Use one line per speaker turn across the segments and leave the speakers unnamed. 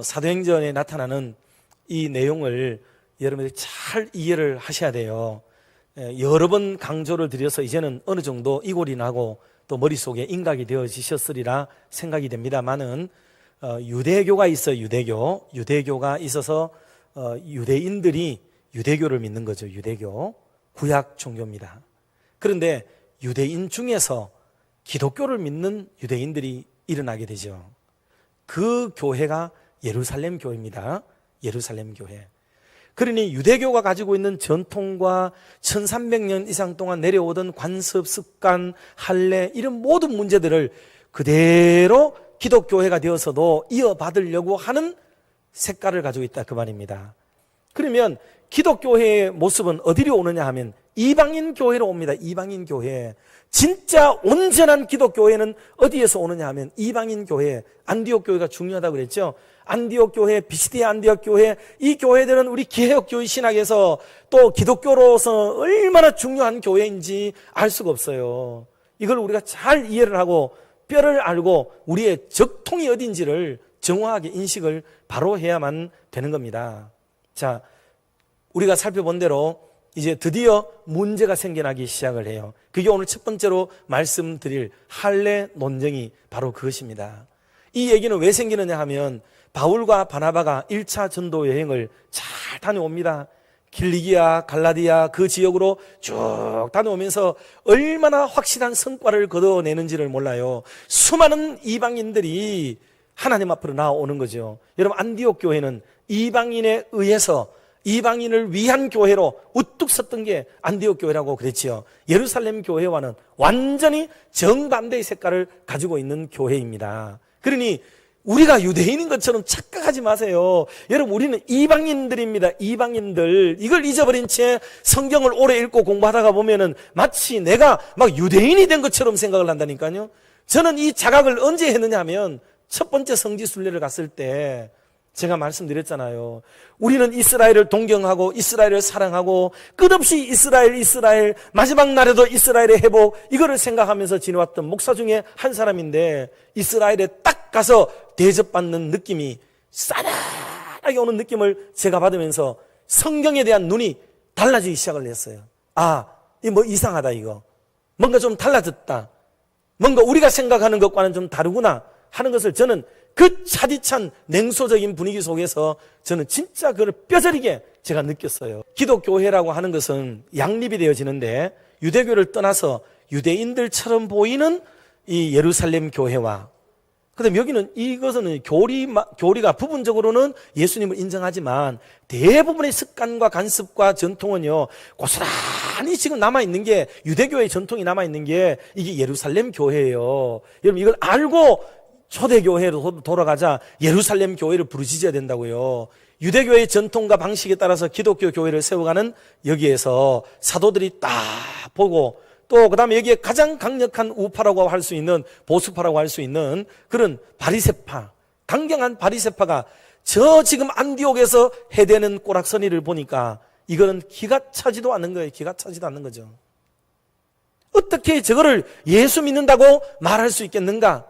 사도행전에 나타나는 이 내용을 여러분들이 잘 이해를 하셔야 돼요. 여러 번 강조를 드려서 이제는 어느 정도 이골이 나고 또 머릿속에 인각이 되어지셨으리라 생각이 됩니다만은 유대교가 있어요. 유대교가 있어서 유대인들이 유대교를 믿는 거죠. 유대교, 구약 종교입니다. 그런데 유대인 중에서 기독교를 믿는 유대인들이 일어나게 되죠. 그 교회가 예루살렘 교회입니다. 예루살렘 교회. 그러니 유대교가 가지고 있는 전통과 1300년 이상 동안 내려오던 관습, 습관, 할례 이런 모든 문제들을 그대로 기독교회가 되어서도 이어받으려고 하는 색깔을 가지고 있다 그 말입니다. 그러면 기독교회의 모습은 어디로 오느냐 하면 이방인 교회로 옵니다. 이방인 교회. 진짜 온전한 기독교회는 어디에서 오느냐 하면 이방인 교회. 안디옥 교회가 중요하다고 그랬죠. 안디옥 교회, 비시디아 안디옥 교회, 이 교회들은 우리 개혁교회 신학에서 또 기독교로서 얼마나 중요한 교회인지 알 수가 없어요. 이걸 우리가 잘 이해를 하고 뼈를 알고 우리의 적통이 어딘지를 정확하게 인식을 바로 해야만 되는 겁니다. 자, 우리가 살펴본 대로 이제 드디어 문제가 생겨나기 시작을 해요. 그게 오늘 첫 번째로 말씀드릴 할례 논쟁이 바로 그것입니다. 이 얘기는 왜 생기느냐 하면 바울과 바나바가 1차 전도 여행을 잘 다녀옵니다. 길리기아, 갈라디아 그 지역으로 쭉 다녀오면서 얼마나 확실한 성과를 거둬내는지를 몰라요. 수많은 이방인들이 하나님 앞으로 나오는 거죠. 여러분, 안디옥 교회는 이방인에 의해서 이방인을 위한 교회로 우뚝 섰던 게 안디옥 교회라고 그랬지요. 예루살렘 교회와는 완전히 정반대의 색깔을 가지고 있는 교회입니다. 그러니 우리가 유대인인 것처럼 착각하지 마세요. 여러분, 우리는 이방인들입니다. 이방인들. 이걸 잊어버린 채 성경을 오래 읽고 공부하다가 보면은 마치 내가 막 유대인이 된 것처럼 생각을 한다니까요. 저는 이 자각을 언제 했느냐 하면 첫 번째 성지순례를 갔을 때 제가 말씀드렸잖아요. 우리는 이스라엘을 동경하고 이스라엘을 사랑하고 끝없이 이스라엘 마지막 날에도 이스라엘의 회복 이거를 생각하면서 지내왔던 목사 중에 한 사람인데 이스라엘에 딱 가서 대접받는 느낌이 싸늘하게 오는 느낌을 제가 받으면서 성경에 대한 눈이 달라지기 시작을 했어요. 아, 이 뭐 이상하다 이거. 뭔가 좀 달라졌다. 뭔가 우리가 생각하는 것과는 좀 다르구나 하는 것을 저는 그 차디찬 냉소적인 분위기 속에서 저는 진짜 그걸 뼈저리게 제가 느꼈어요. 기독교회라고 하는 것은 양립이 되어지는데 유대교를 떠나서 유대인들처럼 보이는 이 예루살렘 교회와 그다음에 여기는 이것은 교리가 부분적으로는 예수님을 인정하지만 대부분의 습관과 간습과 전통은요 고스란히 지금 남아있는 게 유대교의 전통이 남아있는 게 이게 예루살렘 교회예요. 여러분 이걸 알고 초대교회로 돌아가자 예루살렘 교회를 부르짖어야 된다고요. 유대교의 전통과 방식에 따라서 기독교 교회를 세워가는 여기에서 사도들이 딱 보고 또 그 다음에 여기에 가장 강력한 우파라고 할 수 있는 보수파라고 할 수 있는 그런 바리새파, 강경한 바리새파가 저 지금 안디옥에서 해대는 꼬락서니를 보니까 이거는 기가 차지도 않는 거예요. 기가 차지도 않는 거죠. 어떻게 저거를 예수 믿는다고 말할 수 있겠는가?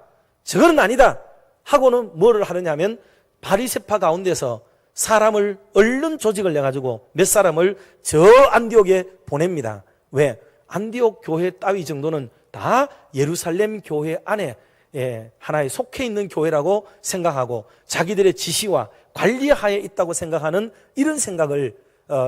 저거는 아니다 하고는 뭐를 하느냐 하면 바리새파 가운데서 사람을 얼른 조직을 내가지고 몇 사람을 저 안디옥에 보냅니다. 왜? 안디옥 교회 따위 정도는 다 예루살렘 교회 안에 하나에 속해 있는 교회라고 생각하고 자기들의 지시와 관리하에 있다고 생각하는 이런 생각을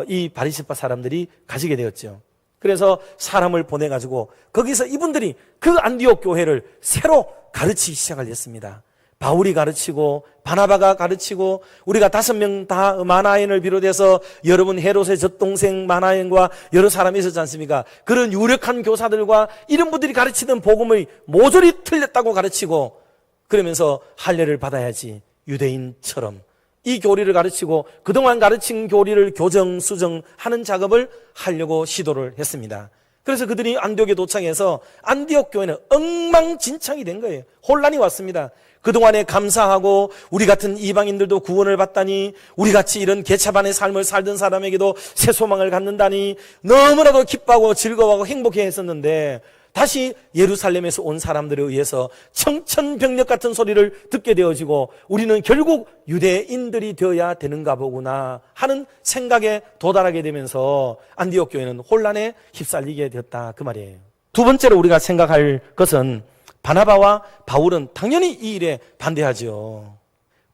이 바리새파 사람들이 가지게 되었죠. 그래서 사람을 보내가지고 거기서 이분들이 그 안디옥 교회를 새로 가르치기 시작을 했습니다. 바울이 가르치고 바나바가 가르치고 우리가 5명 다 마나엔을 비롯해서 여러분 헤롯의 젖동생 마나엔과 여러 사람이 있었지 않습니까? 그런 유력한 교사들과 이런 분들이 가르치던 복음의 모조리 틀렸다고 가르치고 그러면서 할례를 받아야지 유대인처럼 이 교리를 가르치고 그동안 가르친 교리를 교정, 수정하는 작업을 하려고 시도를 했습니다. 그래서 그들이 안디옥에 도착해서 안디옥 교회는 엉망진창이 된 거예요. 혼란이 왔습니다. 그동안에 감사하고 우리 같은 이방인들도 구원을 받다니, 우리 같이 이런 개차반의 삶을 살던 사람에게도 새 소망을 갖는다니 너무나도 기뻐하고 즐거워하고 행복해 했었는데, 다시 예루살렘에서 온 사람들에 의해서 청천벽력 같은 소리를 듣게 되어지고 우리는 결국 유대인들이 되어야 되는가 보구나 하는 생각에 도달하게 되면서 안디옥 교회는 혼란에 휩쓸리게 되었다, 그 말이에요. 두 번째로 우리가 생각할 것은 바나바와 바울은 당연히 이 일에 반대하죠.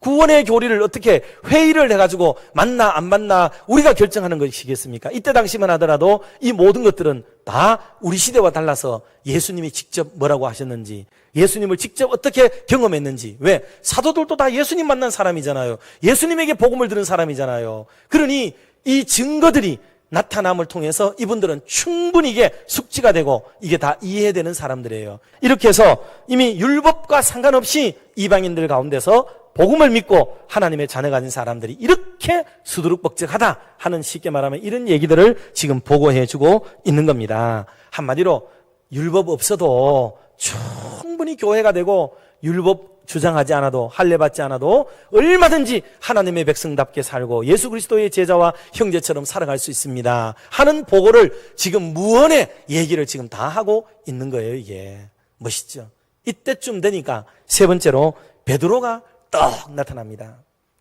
구원의 교리를 어떻게 회의를 해가지고 맞나 안 맞나 우리가 결정하는 것이겠습니까? 이때 당시만 하더라도 이 모든 것들은 다 우리 시대와 달라서 예수님이 직접 뭐라고 하셨는지, 예수님을 직접 어떻게 경험했는지. 왜? 사도들도 다 예수님 만난 사람이잖아요. 예수님에게 복음을 들은 사람이잖아요. 그러니 이 증거들이 나타남을 통해서 이분들은 충분히 이게 숙지가 되고 이게 다 이해되는 사람들이에요. 이렇게 해서 이미 율법과 상관없이 이방인들 가운데서 복음을 믿고 하나님의 자녀가 된 사람들이 이렇게 수두룩벅적하다 하는, 쉽게 말하면 이런 얘기들을 지금 보고해주고 있는 겁니다. 한마디로 율법 없어도 충분히 교회가 되고 율법 주장하지 않아도, 할례받지 않아도 얼마든지 하나님의 백성답게 살고 예수 그리스도의 제자와 형제처럼 살아갈 수 있습니다 하는 보고를 지금 무언의 얘기를 지금 다 하고 있는 거예요. 이게 멋있죠. 이때쯤 되니까 세 번째로 베드로가 떡 나타납니다.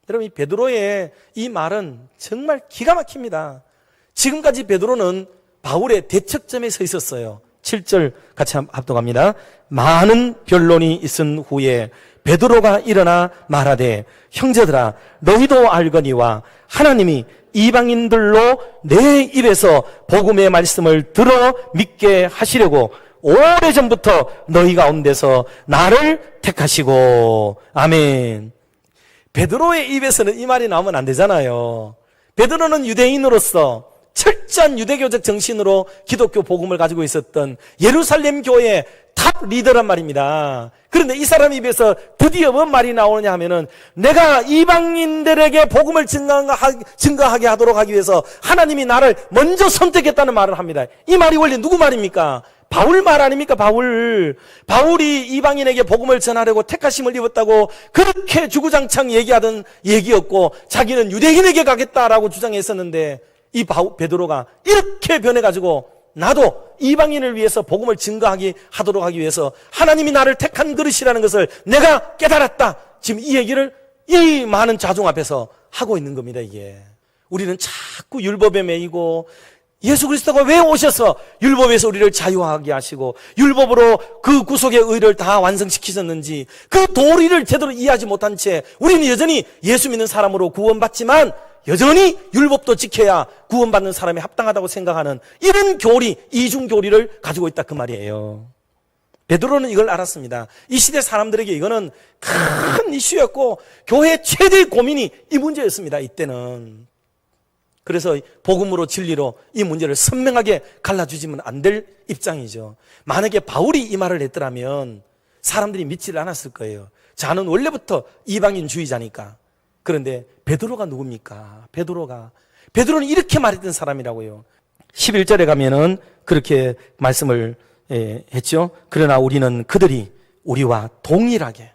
여러분, 이 베드로의 이 말은 정말 기가 막힙니다. 지금까지 베드로는 바울의 대척점에 서 있었어요. 7절 같이 합독합니다. 많은 변론이 있은 후에 베드로가 일어나 말하되, 형제들아 너희도 알거니와 하나님이 이방인들로 내 입에서 복음의 말씀을 들어 믿게 하시려고 오래전부터 너희 가운데서 나를 택하시고. 아멘. 베드로의 입에서는 이 말이 나오면 안 되잖아요. 베드로는 유대인으로서 철저한 유대교적 정신으로 기독교 복음을 가지고 있었던 예루살렘 교회의 탑 리더란 말입니다. 그런데 이 사람 입에서 드디어 뭔 말이 나오느냐 하면은, 내가 이방인들에게 복음을 증거하게 하도록 하기 위해서 하나님이 나를 먼저 선택했다는 말을 합니다. 이 말이 원래 누구 말입니까? 바울 말 아닙니까? 바울이 이방인에게 복음을 전하려고 택하심을 입었다고 그렇게 주구장창 얘기하던 얘기였고, 자기는 유대인에게 가겠다라고 주장했었는데, 이 베드로가 이렇게 변해가지고 나도 이방인을 위해서 복음을 하도록 하기 위해서 하나님이 나를 택한 그릇이라는 것을 내가 깨달았다. 지금 이 얘기를 이 많은 자중 앞에서 하고 있는 겁니다. 이게 우리는 자꾸 율법에 매이고, 예수 그리스도가 왜 오셔서 율법에서 우리를 자유하게 하시고 율법으로 그 구속의 의를 다 완성시키셨는지 그 도리를 제대로 이해하지 못한 채 우리는 여전히 예수 믿는 사람으로 구원받지만 여전히 율법도 지켜야 구원받는 사람이 합당하다고 생각하는 이런 교리, 이중교리를 가지고 있다, 그 말이에요. 베드로는 이걸 알았습니다. 이 시대 사람들에게 이거는 큰 이슈였고 교회 최대의 고민이 이 문제였습니다, 이때는. 그래서 복음으로 진리로 이 문제를 선명하게 갈라주시면 안 될 입장이죠. 만약에 바울이 이 말을 했더라면 사람들이 믿지를 않았을 거예요. 자는 원래부터 이방인주의자니까. 그런데 베드로가 누굽니까? 베드로는 이렇게 말했던 사람이라고요. 11절에 가면은 그렇게 말씀을 했죠. 그러나 우리는 그들이 우리와 동일하게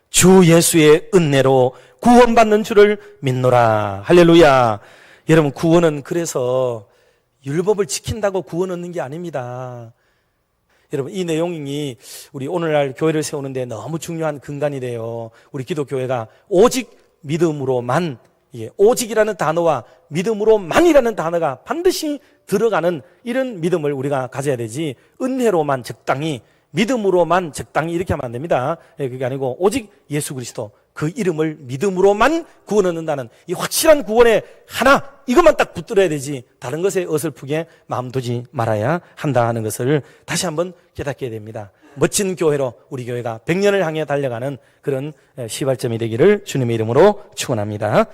주 예수의 은혜로 구원받는 줄을 믿노라. 할렐루야. 여러분, 구원은 그래서 율법을 지킨다고 구원 얻는 게 아닙니다. 여러분, 이 내용이 우리 오늘날 교회를 세우는데 너무 중요한 근간이 돼요. 우리 기독교회가 오직 믿음으로만, 오직이라는 단어와 믿음으로만이라는 단어가 반드시 들어가는 이런 믿음을 우리가 가져야 되지, 은혜로만 적당히, 믿음으로만 적당히 이렇게 하면 안 됩니다. 그게 아니고 오직 예수 그리스도 그 이름을 믿음으로만 구원 얻는다는 이 확실한 구원의 하나, 이것만 딱 붙들어야 되지 다른 것에 어설프게 마음 두지 말아야 한다 하는 것을 다시 한번 깨닫게 됩니다. 멋진 교회로 우리 교회가 100년을 향해 달려가는 그런 시발점이 되기를 주님의 이름으로 축원합니다.